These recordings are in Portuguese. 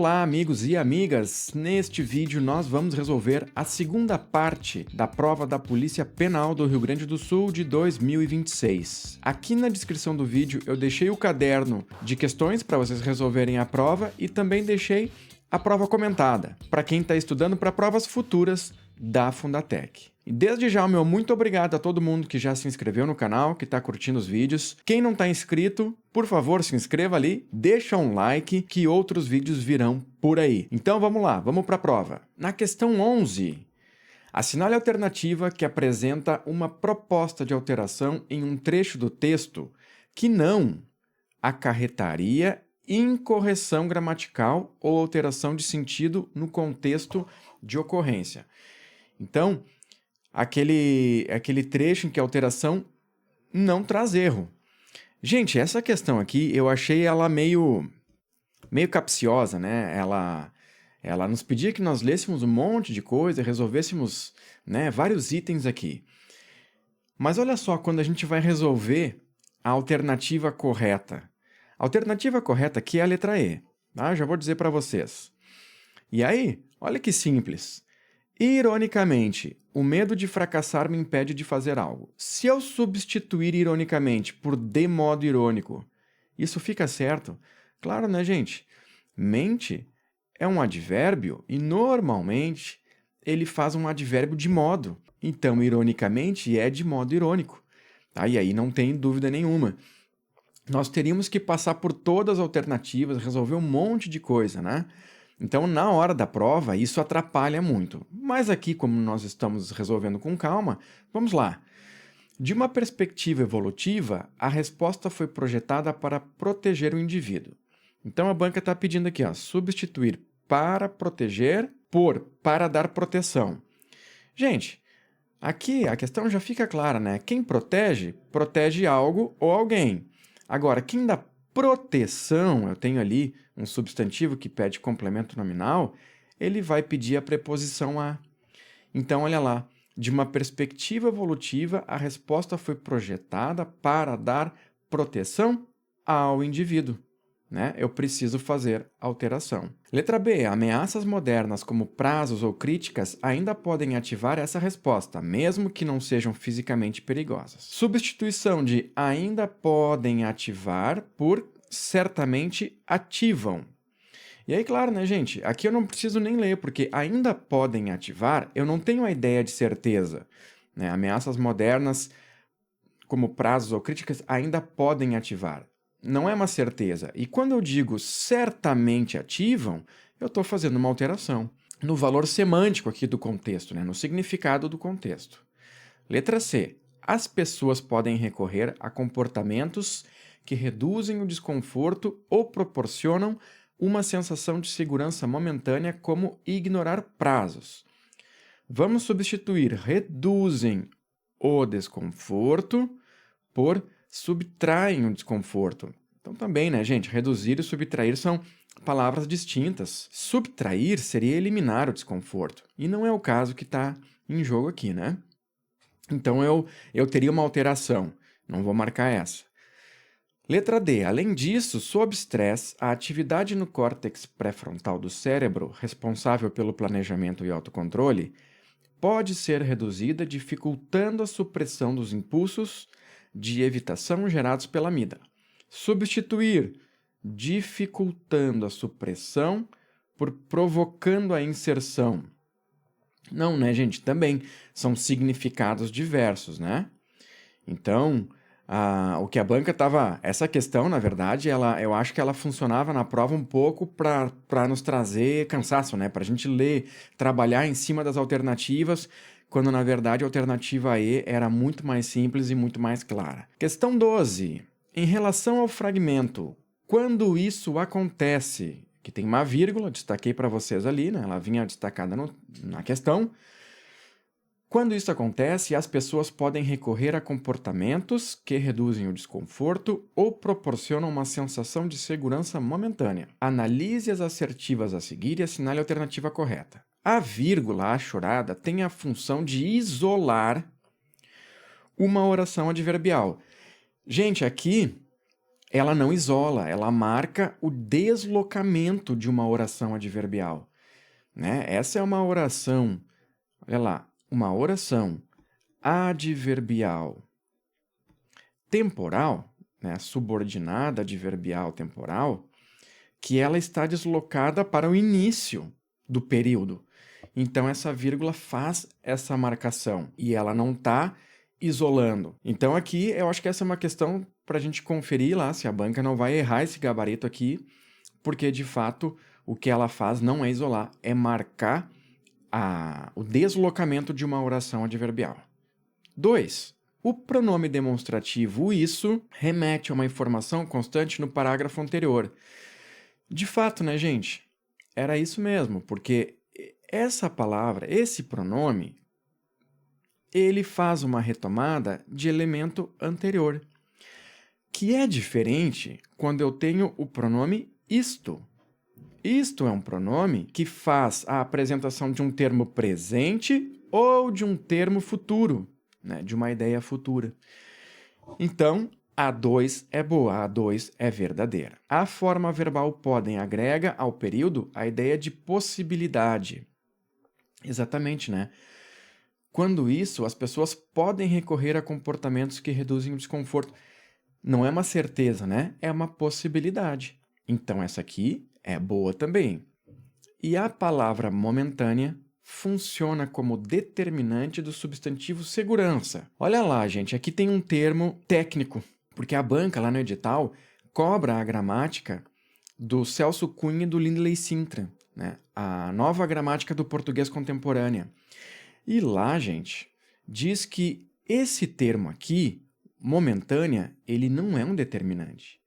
Olá, amigos e amigas! Neste vídeo nós vamos resolver a segunda parte da prova da Polícia Penal do Rio Grande do Sul de 2026. Aqui na descrição do vídeo eu deixei o caderno de questões para vocês resolverem a prova e também deixei a prova comentada, para quem está estudando para provas futuras da Fundatec. E desde já, meu muito obrigado a todo mundo que já se inscreveu no canal, que está curtindo os vídeos. Quem não está inscrito, por favor, se inscreva ali, deixa um like, que outros vídeos virão por aí. Então vamos lá, vamos para a prova. Na questão 11, assinale a alternativa que apresenta uma proposta de alteração em um trecho do texto que não acarretaria incorreção gramatical ou alteração de sentido no contexto de ocorrência. Então, aquele trecho em que a alteração não traz erro. Gente, essa questão aqui eu achei ela meio capciosa, né? Ela nos pedia que nós lêssemos um monte de coisa, resolvêssemos, né, vários itens aqui. Mas olha só, quando a gente vai resolver a alternativa correta. A alternativa correta aqui é a letra E, tá? Já vou dizer para vocês. E aí, olha que simples. Ironicamente, o medo de fracassar me impede de fazer algo. Se eu substituir ironicamente por de modo irônico, isso fica certo? Claro, né, gente? Mente é um advérbio e, normalmente, ele faz um advérbio de modo. Então, ironicamente, é de modo irônico. Tá? E aí não tem dúvida nenhuma. Nós teríamos que passar por todas as alternativas, resolver um monte de coisa, né? Então, na hora da prova, isso atrapalha muito. Mas aqui, como nós estamos resolvendo com calma, vamos lá. De uma perspectiva evolutiva, a resposta foi projetada para proteger o indivíduo. Então, a banca está pedindo aqui, ó, substituir para proteger por para dar proteção. Gente, aqui a questão já fica clara, né? Quem protege, protege algo ou alguém. Agora, quem dá proteção, eu tenho ali um substantivo que pede complemento nominal, ele vai pedir a preposição a. Então, olha lá, de uma perspectiva evolutiva, a resposta foi projetada para dar proteção ao indivíduo, né? Eu preciso fazer alteração. Letra B. Ameaças modernas como prazos ou críticas ainda podem ativar essa resposta, mesmo que não sejam fisicamente perigosas. Substituição de ainda podem ativar por certamente ativam. E aí, claro, né, gente? Aqui eu não preciso nem ler, porque ainda podem ativar, eu não tenho a ideia de certeza, né? Ameaças modernas como prazos ou críticas ainda podem ativar. Não é uma certeza. E quando eu digo certamente ativam, eu estou fazendo uma alteração no valor semântico aqui do contexto, né? No significado do contexto. Letra C. As pessoas podem recorrer a comportamentos que reduzem o desconforto ou proporcionam uma sensação de segurança momentânea, como ignorar prazos. Vamos substituir reduzem o desconforto por subtraem o desconforto. Então também, né, gente? Reduzir e subtrair são palavras distintas. Subtrair seria eliminar o desconforto. E não é o caso que está em jogo aqui, né? Então eu teria uma alteração. Não vou marcar essa. Letra D. Além disso, sob estresse, a atividade no córtex pré-frontal do cérebro, responsável pelo planejamento e autocontrole, pode ser reduzida dificultando a supressão dos impulsos de evitação gerados pela amígdala. Substituir dificultando a supressão por provocando a inserção. Não, né, gente? Também são significados diversos, né? Então, o que a banca estava... Essa questão, na verdade, eu acho que ela funcionava na prova um pouco para nos trazer cansaço, né? Para a gente ler, trabalhar em cima das alternativas, quando, na verdade, a alternativa E era muito mais simples e muito mais clara. Questão 12. Em relação ao fragmento, quando isso acontece, que tem uma vírgula, destaquei para vocês ali, né? Ela vinha destacada na questão. Quando isso acontece, as pessoas podem recorrer a comportamentos que reduzem o desconforto ou proporcionam uma sensação de segurança momentânea. Analise as assertivas a seguir e assinale a alternativa correta. A vírgula achorada tem a função de isolar uma oração adverbial. Gente, aqui ela não isola, ela marca o deslocamento de uma oração adverbial, né? Essa é uma oração, olha lá, uma oração adverbial temporal, né? Subordinada adverbial temporal, que ela está deslocada para o início do período. Então, essa vírgula faz essa marcação e ela não está isolando. Então, aqui, eu acho que essa é uma questão para a gente conferir lá se a banca não vai errar esse gabarito aqui, porque, de fato, o que ela faz não é isolar, é marcar o deslocamento de uma oração adverbial. 2. O pronome demonstrativo isso remete a uma informação constante no parágrafo anterior. De fato, né, gente? Era isso mesmo, porque essa palavra, esse pronome, ele faz uma retomada de elemento anterior, que é diferente quando eu tenho o pronome isto. Isto é um pronome que faz a apresentação de um termo presente ou de um termo futuro, né, de uma ideia futura. Então, A2 é boa, A2 é verdadeira. A forma verbal podem agrega ao período a ideia de possibilidade. Exatamente, né? Quando isso, as pessoas podem recorrer a comportamentos que reduzem o desconforto. Não é uma certeza, né? É uma possibilidade. Então, essa aqui é boa também. E a palavra momentânea funciona como determinante do substantivo segurança. Olha lá, gente, aqui tem um termo técnico, porque a banca, lá no edital, cobra a gramática do Celso Cunha e do Lindley Sintra, né? A nova gramática do português contemporâneo. E lá, gente, diz que esse termo aqui, momentânea, ele não é um determinante.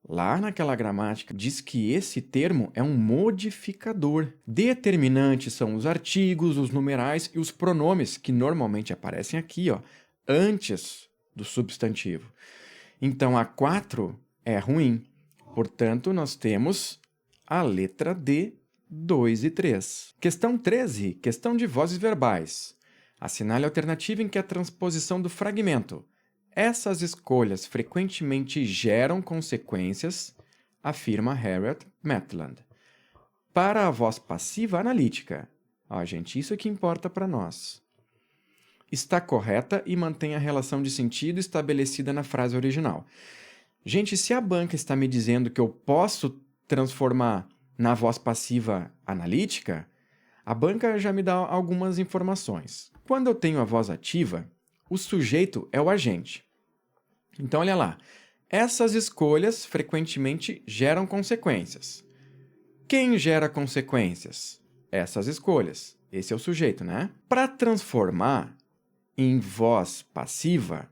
Lá naquela gramática diz que esse termo é um modificador. Determinantes são os artigos, os numerais e os pronomes, que normalmente aparecem aqui, ó, antes do substantivo. Então, a 4 é ruim. Portanto, nós temos a letra D, 2 e 3. Questão 13, questão de vozes verbais. Assinale a alternativa em que a transposição do fragmento. Essas escolhas frequentemente geram consequências, afirma Harriet Maitland. Para a voz passiva analítica, ó, gente, isso é que importa para nós. Está correta e mantém a relação de sentido estabelecida na frase original. Gente, se a banca está me dizendo que eu posso transformar na voz passiva analítica, a banca já me dá algumas informações. Quando eu tenho a voz ativa, o sujeito é o agente. Então, olha lá. Essas escolhas frequentemente geram consequências. Quem gera consequências? Essas escolhas. Esse é o sujeito, né? Para transformar em voz passiva,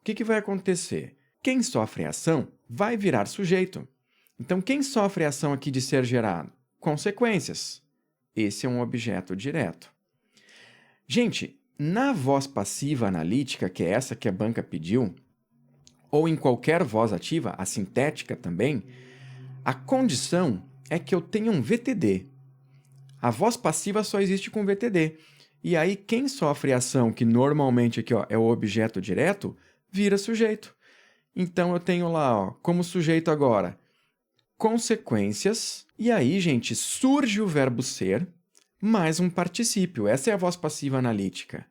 o que vai acontecer? Quem sofre a ação vai virar sujeito. Então, quem sofre a ação aqui de ser gerado? Consequências. Esse é um objeto direto. Gente, na voz passiva analítica, que é essa que a banca pediu, ou em qualquer voz ativa, a sintética também, a condição é que eu tenha um VTD. A voz passiva só existe com VTD. E aí, quem sofre a ação, que normalmente aqui, ó, é o objeto direto, vira sujeito. Então, eu tenho lá, ó, como sujeito agora, consequências, e aí, gente, surge o verbo ser, mais um particípio. Essa é a voz passiva analítica.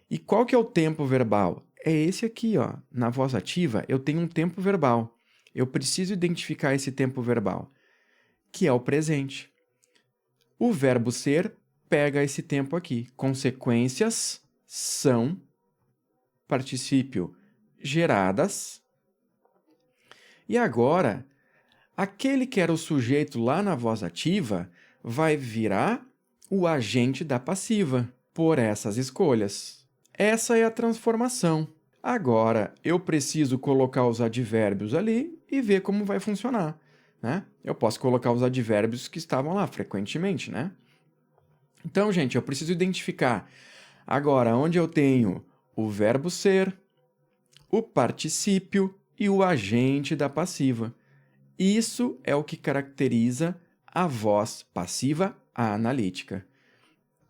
E qual que é o tempo verbal? É esse aqui, ó. Na voz ativa, eu tenho um tempo verbal. Eu preciso identificar esse tempo verbal, que é o presente. O verbo ser pega esse tempo aqui. Consequências são, particípio, geradas. E agora, aquele que era o sujeito lá na voz ativa vai virar o agente da passiva por essas escolhas. Essa é a transformação. Agora, eu preciso colocar os advérbios ali e ver como vai funcionar, né? Eu posso colocar os advérbios que estavam lá frequentemente, né? Então, gente, eu preciso identificar agora onde eu tenho o verbo ser, o particípio e o agente da passiva. Isso é o que caracteriza a voz passiva analítica.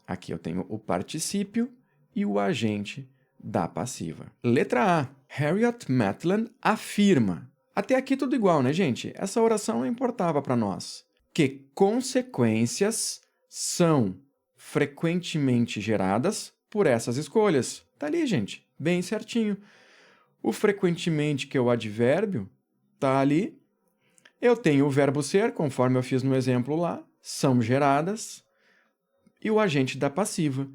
Aqui eu tenho o particípio e o agente da passiva. Letra A. Harriet Maitland afirma. Até aqui tudo igual, né, gente? Essa oração não importava para nós. Que consequências são frequentemente geradas por essas escolhas. Tá ali, gente, bem certinho. O frequentemente, que é o advérbio, tá ali. Eu tenho o verbo ser, conforme eu fiz no exemplo lá, são geradas. E o agente da passiva,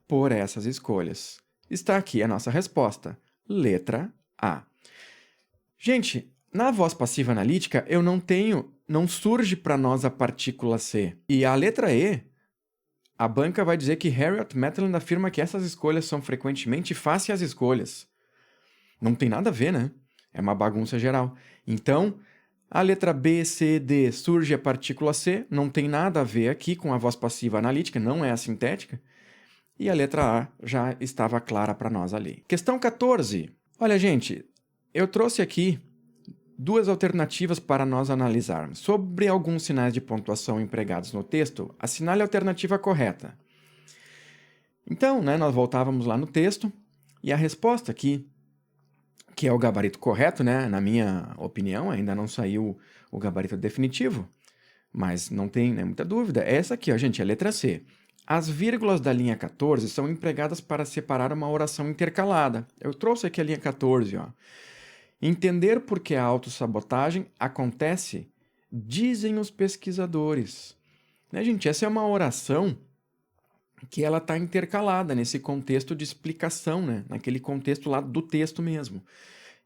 por essas escolhas. Está aqui a nossa resposta. Letra A. Gente, na voz passiva analítica, não surge para nós a partícula C. E a letra E, a banca vai dizer que Harriet Maitland afirma que essas escolhas são frequentemente fáceis escolhas. Não tem nada a ver, né? É uma bagunça geral. Então, a letra B, C, D surge a partícula C, não tem nada a ver aqui com a voz passiva analítica, não é a sintética. E a letra A já estava clara para nós ali. Questão 14. Olha, gente, eu trouxe aqui duas alternativas para nós analisarmos. Sobre alguns sinais de pontuação empregados no texto, assinale a alternativa correta. Então, nós voltávamos lá no texto, e a resposta aqui, que é o gabarito correto, na minha opinião, ainda não saiu o gabarito definitivo, mas não tem muita dúvida, é essa aqui, ó, gente, a letra C. As vírgulas da linha 14 são empregadas para separar uma oração intercalada. Eu trouxe aqui a linha 14, ó. Entender por que a autossabotagem acontece, dizem os pesquisadores. Gente, essa é uma oração que ela está intercalada nesse contexto de explicação, naquele contexto lá do texto mesmo.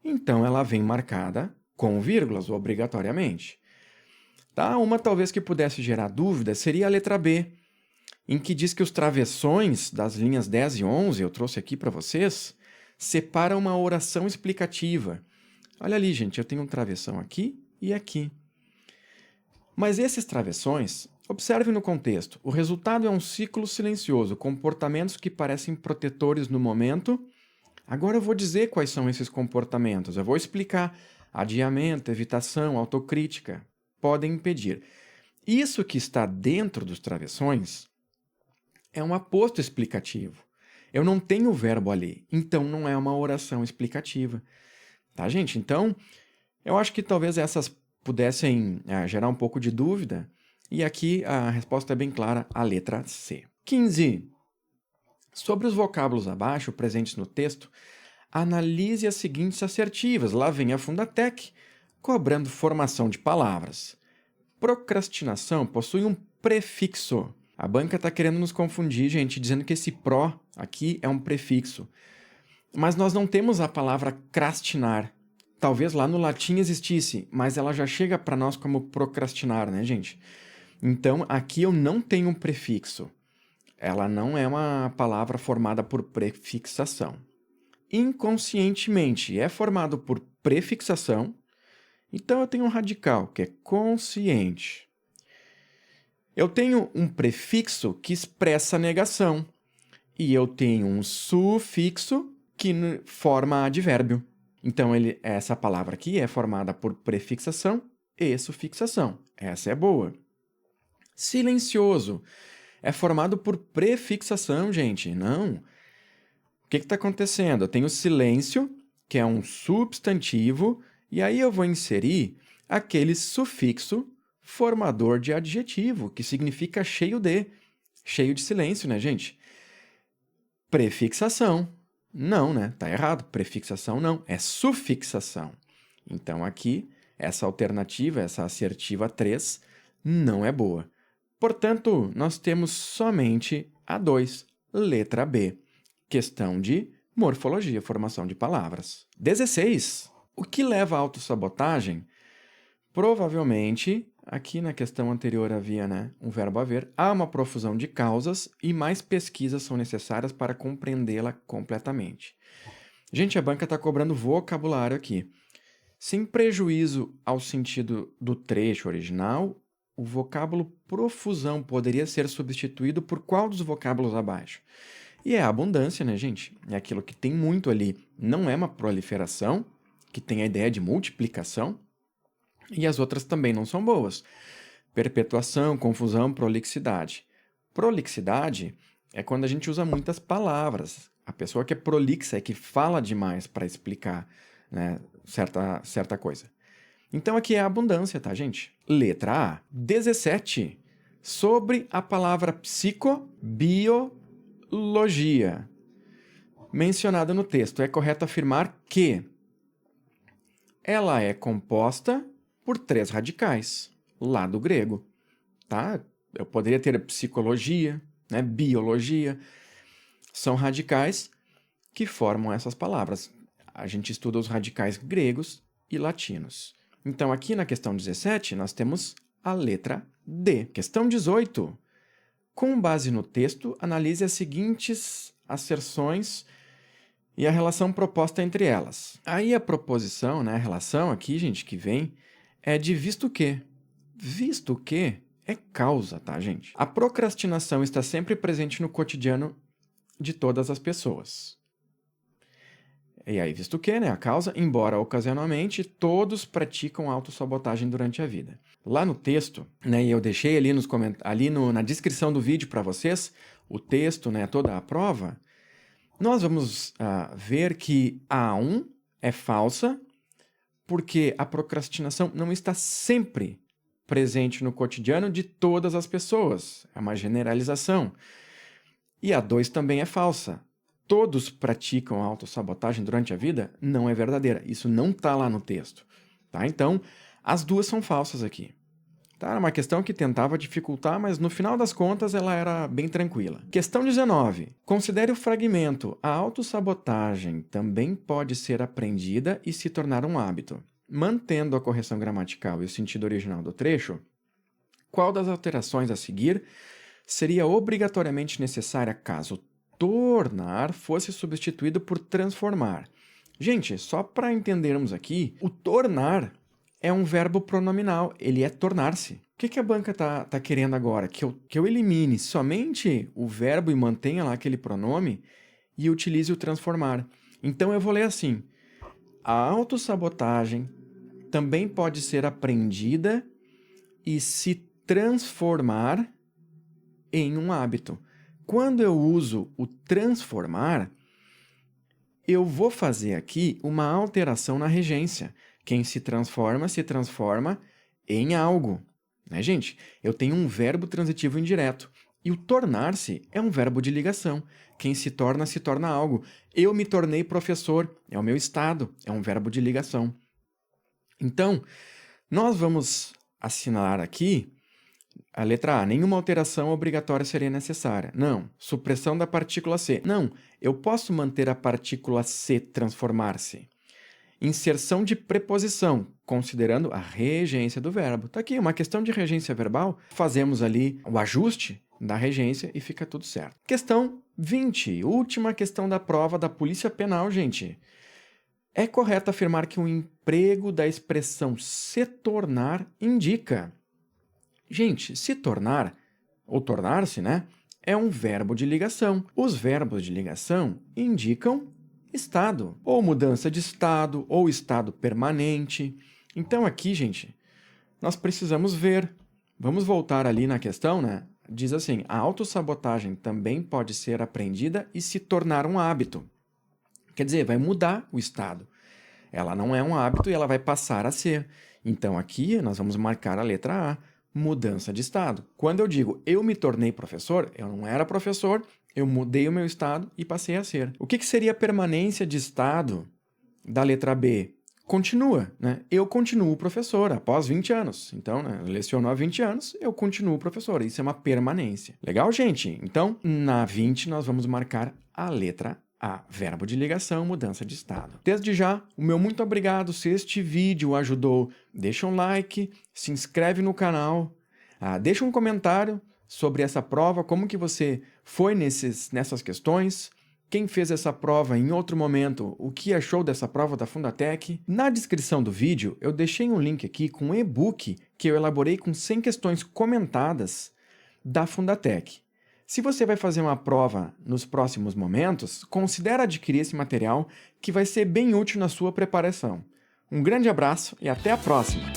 Então, ela vem marcada com vírgulas, obrigatoriamente. Tá? Uma talvez que pudesse gerar dúvida seria a letra B, em que diz que os travessões das linhas 10 e 11, eu trouxe aqui para vocês, separam uma oração explicativa. Olha ali, gente, eu tenho um travessão aqui e aqui. Mas esses travessões, observe no contexto, o resultado é um ciclo silencioso, comportamentos que parecem protetores no momento. Agora eu vou dizer quais são esses comportamentos, eu vou explicar. Adiamento, evitação, autocrítica, podem impedir. Isso que está dentro dos travessões é um aposto explicativo. Eu não tenho o verbo ali, então não é uma oração explicativa. Tá, gente? Então, eu acho que talvez essas pudessem gerar um pouco de dúvida. E aqui a resposta é bem clara, a letra C. 15. Sobre os vocábulos abaixo, presentes no texto, analise as seguintes assertivas. Lá vem a Fundatec, cobrando formação de palavras. Procrastinação possui um prefixo. A banca está querendo nos confundir, gente, dizendo que esse pró aqui é um prefixo. Mas nós não temos a palavra crastinar. Talvez lá no latim existisse, mas ela já chega para nós como procrastinar, né, gente? Então, aqui eu não tenho um prefixo. Ela não é uma palavra formada por prefixação. Inconscientemente é formado por prefixação, então eu tenho um radical, que é consciente. Eu tenho um prefixo que expressa a negação, e eu tenho um sufixo que forma advérbio. Então, essa palavra aqui é formada por prefixação e sufixação. Essa é boa. Silencioso é formado por prefixação, gente. Não. O que está acontecendo? Eu tenho silêncio, que é um substantivo, e aí eu vou inserir aquele sufixo formador de adjetivo, que significa cheio de silêncio, né, gente? Prefixação. Não, né? Tá errado. Prefixação não, é sufixação. Então, aqui, essa alternativa, essa assertiva 3, não é boa. Portanto, nós temos somente a 2, letra B. Questão de morfologia, formação de palavras. 16. O que leva à autossabotagem? Provavelmente, aqui na questão anterior havia um verbo haver, há uma profusão de causas e mais pesquisas são necessárias para compreendê-la completamente. Gente, a banca está cobrando vocabulário aqui. Sem prejuízo ao sentido do trecho original, o vocábulo profusão poderia ser substituído por qual dos vocábulos abaixo? E é a abundância, né, gente? É aquilo que tem muito ali. Não é uma proliferação, que tem a ideia de multiplicação, e as outras também não são boas. Perpetuação, confusão, prolixidade. Prolixidade é quando a gente usa muitas palavras. A pessoa que é prolixa é que fala demais para explicar certa coisa. Então aqui é a abundância, tá, gente? Letra A. 17. Sobre a palavra psicobiologia. Mencionada no texto, é correto afirmar que ela é composta por 3 radicais, lá do grego, tá? Eu poderia ter psicologia, né? Biologia. São radicais que formam essas palavras. A gente estuda os radicais gregos e latinos. Então, aqui na questão 17, nós temos a letra D. Questão 18. Com base no texto, analise as seguintes asserções e a relação proposta entre elas. Aí a proposição, né, a relação aqui, gente, que vem, é de visto que. Visto que é causa, tá, gente? A procrastinação está sempre presente no cotidiano de todas as pessoas. E aí, visto que, né, a causa, embora ocasionalmente, todos praticam autossabotagem durante a vida. Lá no texto, né, e eu deixei ali, na descrição do vídeo para vocês, o texto, né, toda a prova, nós vamos ver que a A1 é falsa, porque a procrastinação não está sempre presente no cotidiano de todas as pessoas. É uma generalização. E a 2 também é falsa. Todos praticam autossabotagem durante a vida? Não é verdadeira. Isso não está lá no texto. Tá? Então, as duas são falsas aqui. Tá? Era uma questão que tentava dificultar, mas no final das contas ela era bem tranquila. Questão 19. Considere o fragmento. A autossabotagem também pode ser aprendida e se tornar um hábito. Mantendo a correção gramatical e o sentido original do trecho, qual das alterações a seguir seria obrigatoriamente necessária caso tornar fosse substituído por transformar? Gente, só para entendermos aqui, o tornar é um verbo pronominal, ele é tornar-se. O que a banca tá querendo agora? Que eu elimine somente o verbo e mantenha lá aquele pronome e utilize o transformar. Então eu vou ler assim: a autossabotagem também pode ser aprendida e se transformar em um hábito. Quando eu uso o transformar, eu vou fazer aqui uma alteração na regência. Quem se transforma em algo. Né, gente? Eu tenho um verbo transitivo indireto. E o tornar-se é um verbo de ligação. Quem se torna algo. Eu me tornei professor. É o meu estado. É um verbo de ligação. Então, nós vamos assinalar aqui a letra A. Nenhuma alteração obrigatória seria necessária. Não. Supressão da partícula C. Não. Eu posso manter a partícula C transformar-se. Inserção de preposição, considerando a regência do verbo. Está aqui, uma questão de regência verbal. Fazemos ali o ajuste da regência e fica tudo certo. Questão 20. Última questão da prova da Polícia Penal, gente. É correto afirmar que o emprego da expressão se tornar indica. Gente, se tornar, ou tornar-se, né, é um verbo de ligação. Os verbos de ligação indicam estado, ou mudança de estado, ou estado permanente. Então aqui, gente, nós precisamos ver. Vamos voltar ali na questão, né? Diz assim: a autossabotagem também pode ser aprendida e se tornar um hábito. Quer dizer, vai mudar o estado. Ela não é um hábito e ela vai passar a ser. Então aqui nós vamos marcar a letra A, mudança de estado. Quando eu digo eu me tornei professor, eu não era professor, eu mudei o meu estado e passei a ser. O que seria a permanência de estado da letra B? Continua, né? Eu continuo professor após 20 anos. Então, né, leciono há 20 anos, eu continuo professor. Isso é uma permanência. Legal, gente? Então, na 20, nós vamos marcar a letra A, verbo de ligação, mudança de estado. Desde já, o meu muito obrigado. Se este vídeo ajudou, deixa um like, se inscreve no canal, deixa um comentário sobre essa prova, como que você foi nessas questões, quem fez essa prova em outro momento, o que achou dessa prova da Fundatec. Na descrição do vídeo, eu deixei um link aqui com um e-book que eu elaborei com 100 questões comentadas da Fundatec. Se você vai fazer uma prova nos próximos momentos, considere adquirir esse material que vai ser bem útil na sua preparação. Um grande abraço e até a próxima!